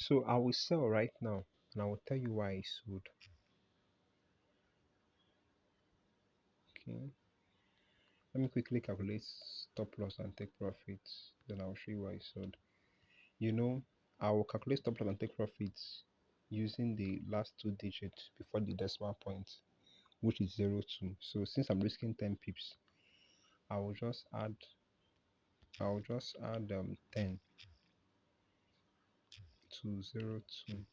So I will sell right now and I will tell you why I sold. Okay. Let me quickly calculate stop loss and take profits. Then I'll show you why I sold. You know, I will calculate stop loss and take profits using the last two digits before the decimal point, which is 02. So since I'm risking 10 pips, I will just add I'll just add 10 to 02.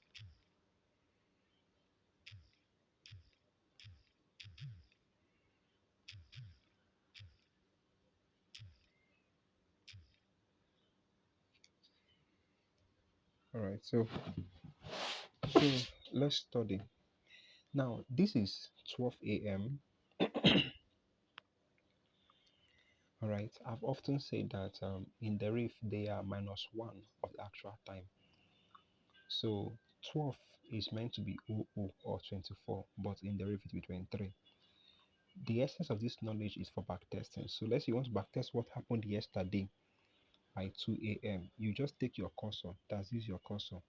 All right, so let's study. Now this is 12 a.m. All right, I've often said that in the reef they are -1 of the actual time. So 12 is meant to be 00 or 24, but in the reef it will be 23. The essence of this knowledge is for backtesting. So let's say you want to backtest what happened yesterday by 2 a.m. You just take your cursor, that's this your cursor.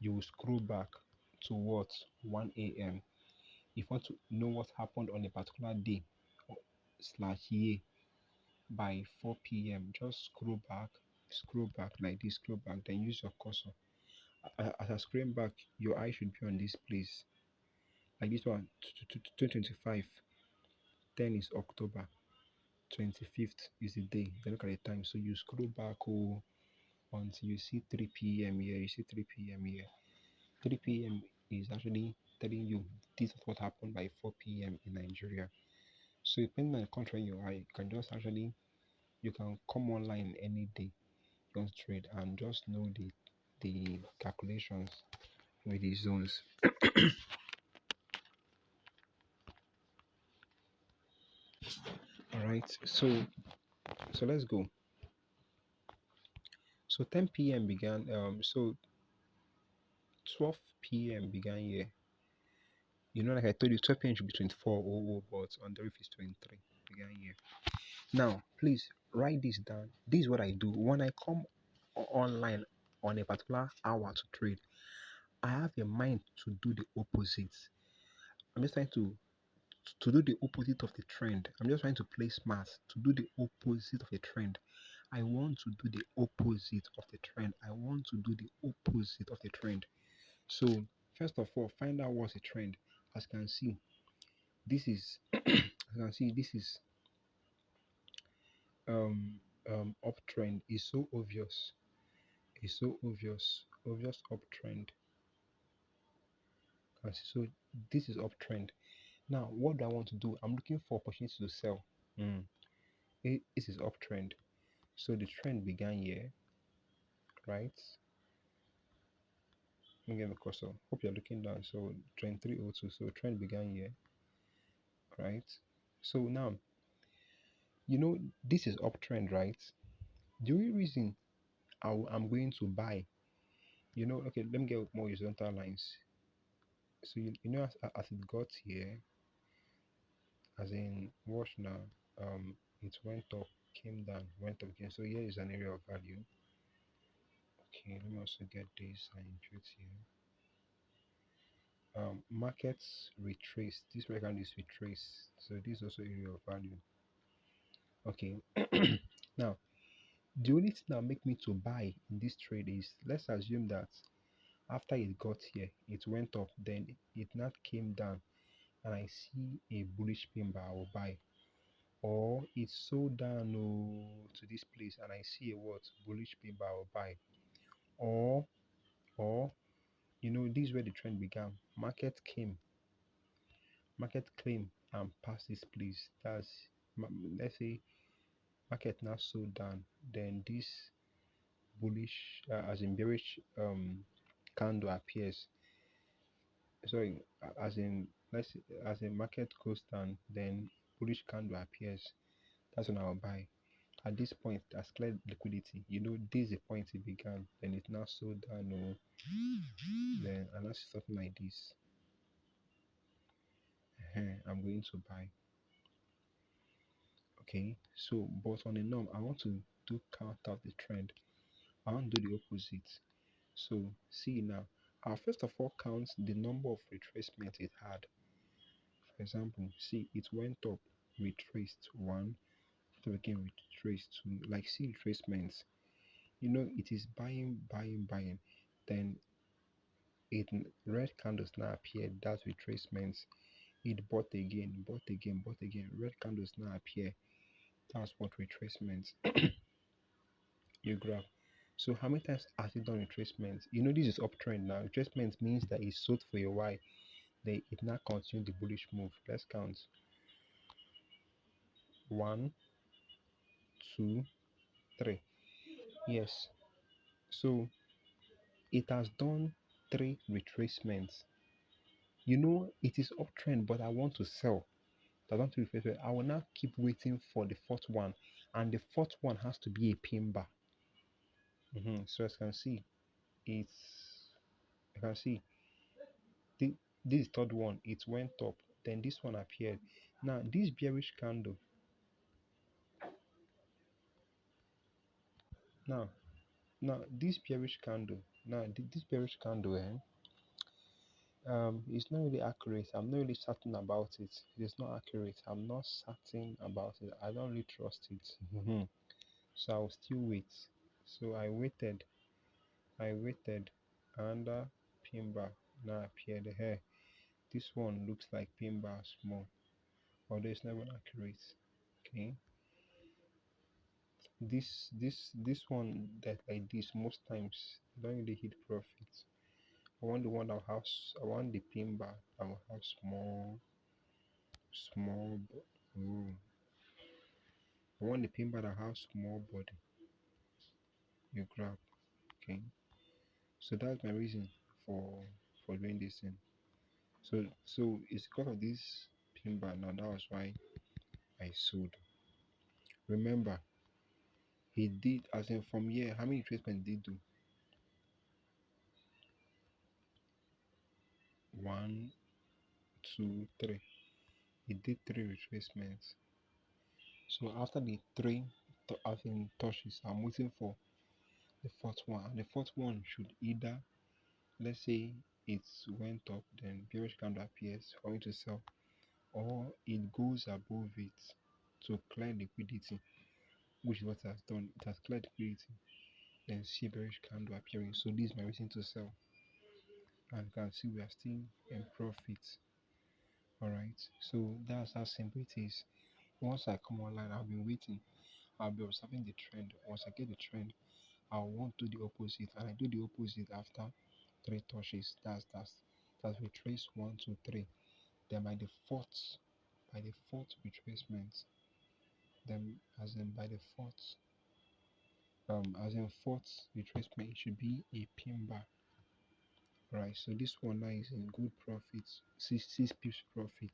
You will scroll back to what 1 a.m. If you want to know what happened on a particular day slash year by 4 p.m., just scroll back like this, scroll back, then use your cursor. As I scroll back, your eye should be on this place. Like this one, 2025, 10 is October, 25th is the day. Then look at the time. So you scroll back until you see 3 p.m. here. You see 3 p.m. here. 3 p.m. is actually telling you this is what happened by 4 p.m. in Nigeria. So depending on the country you are, you can just actually you can come online any day, just trade and just know the calculations with the zones. All right, so let's go. So 10 p.m. began. So 12 p.m. began here. You know, like I told you, 12 p.m. should be 24:00, but on the reef is 23 began here. Now, please write this down. This is what I do when I come online on a particular hour to trade. I have a mind to do the opposite. I'm just trying to do the opposite of the trend. I'm just trying to play smart to do the opposite of the trend. I want to do the opposite of the trend. I want to do the opposite of the trend. So first of all, find out what's the trend. As you can see, this is as you can see, this is uptrend is so obvious. It's so obvious. Obvious uptrend. So this is uptrend. Now, what do I want to do? I'm looking for opportunities to sell. Mm. This is uptrend. So the trend began here, right? Let me get the cursor. Hope you're looking down. So trend 302. So trend began here, right? So now, this is uptrend, right? The only reason I'm going to buy, okay, let me get more horizontal lines. So as it got here, as in watch now, it went up, came down, went up again. So here is an area of value. Okay, let me also get this and input here. Markets retrace. This record is retrace. So this is also area of value. Okay. Now, the only thing that make me to buy in this trade is, let's assume that after it got here, it went up, then it not came down, and I see a bullish pin bar, I will buy. Or it sold down to this place, and I see a what bullish pin bar, I will buy. Or this is where the trend began. Market came and passed this place. Let's say market now sold down, then this bullish as in bearish candle appears. Sorry, as in let's say, as in market goes down, then bullish candle appears. That's when I'll buy. At this point, that's clear liquidity. This is the point it began. Then it now sold down. Then and that's something like this. I'm going to buy. Okay, so but on the norm, I want to do counter the trend. I want to do the opposite. So see now, I'll first of all count the number of retracements it had. For example, see it went up, retraced one, after again retraced two. Like see retracements, it is buying, buying, buying. Then it red candles now appear. That's retracements. It bought again, bought again, bought again. Red candles now appear. That's what retracements you grab. So how many times has it done retracements? This is uptrend now. Retracements means that it's sold for a while. Then it now continues the bullish move. Let's count. One, two, three. Yes. So it has done three retracements. It is uptrend, but I want to sell. I want to retrace. I will now keep waiting for the fourth one, and the fourth one has to be a pin bar. So as you can see, I can see the, this third one, it went up, then this one appeared. Now this bearish candle, now this bearish candle, this bearish candle, it's not really accurate. I'm not really certain about it. It's not accurate. I'm not certain about it. I don't really trust it. So I'll still wait. So I waited, and pin bar now appeared here. This one looks like pin bar small, although it's not even accurate. Okay, this one that like this most times don't really hit profit. I want the one that has I want the pin bar that will have small oh, I want the pin bar that has small body. You grab. Okay, so that's my reason for doing this thing. So it's because of this pin bar now. That was why I sold. Remember, he did as in from here. How many retracements did he do? One, two, three. He did three retracements. So after the three, as in touches, I'm waiting for the fourth one. And the fourth one should either, let's say it went up, then bearish candle appears for me to sell, or it goes above it to clear liquidity, which is what it has done. It has cleared liquidity. Then see a bearish candle appearing. So this is my reason to sell. And you can see we are still in profit. Alright. So that's how simple it is. Once I come online, I'll be waiting. I'll be observing the trend. Once I get the trend, I want to do the opposite, and I do the opposite after three touches. That's retrace one, two, three. Then by the fourth retracement, then as in fourth retracement, it should be a pin bar. Right, so this one now is in good profit, six pips profit.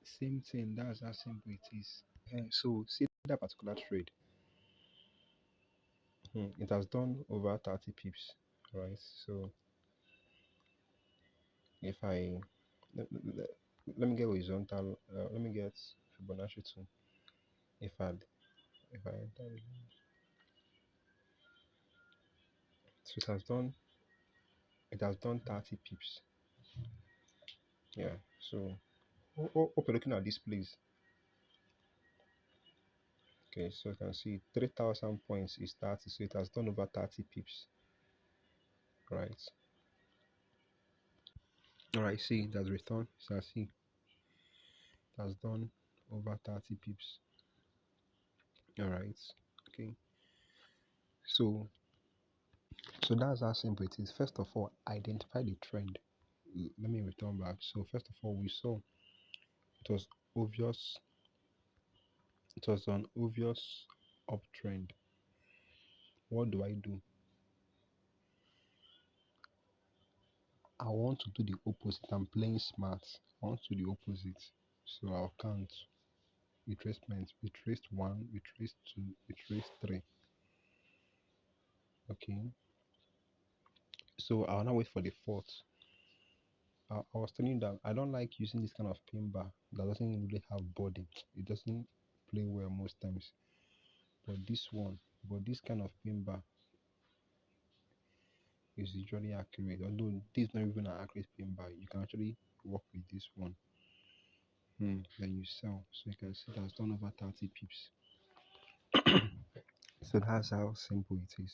Same thing, that's how simple it is. So see that particular trade, it has done over 30 pips, right? So if I let, let me get horizontal, let me get Fibonacci too. If I enter so it has done 30 pips. Yeah. So hope you're looking at this, please. Okay, so you can see 3,000 points is 30, so it has done over 30 pips, right? All right, see that's returned. So I see it has done over 30 pips. All right, okay. So that's how simple it is. First of all, identify the trend. Let me return back. So first of all, we saw it was obvious. It was an obvious uptrend. What do I do? I want to do the opposite. I'm playing smart. I want to do the opposite. So I'll count retracements. Retraced one, retraced two, retraced three. Okay. So I'll now wait for the fourth. I was telling you that I don't like using this kind of pin bar that doesn't really have body. It doesn't play well most times. But this kind of pin bar, is usually accurate. Although this is not even an accurate pin buy, you can actually work with this one. Then you sell. So you can see that's done over 30 pips. So that's how simple it is.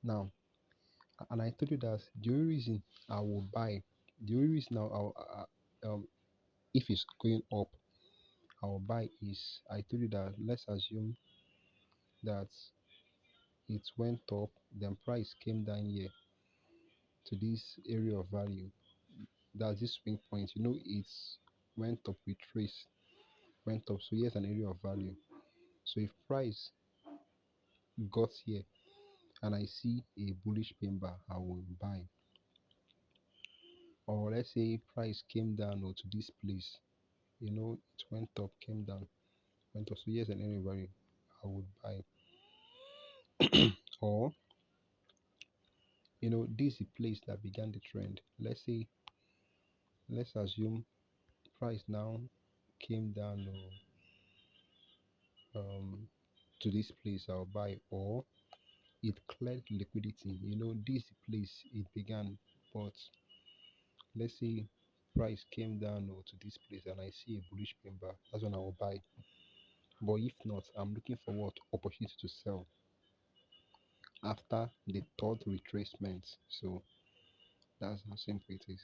Now, and I told you that the only reason I will buy, the only reason if it's going up, I will buy is I told you that let's assume that it went up, then price came down here to this area of value. That's this swing point. It's went up with trace, went up. So here's an area of value. So if price got here and I see a bullish pin bar, I will buy. Or let's say price came down or to this place, it went up, came down, went up. So here's an area of value, I would buy. Or this is the place that began the trend. Let's assume price now came down to this place, I'll buy. Or it cleared liquidity. This place it began, but let's say price came down to this place and I see a bullish pin bar, that's when I will buy. But if not, I'm looking for what opportunity to sell after the third retracement. So that's how simple it is.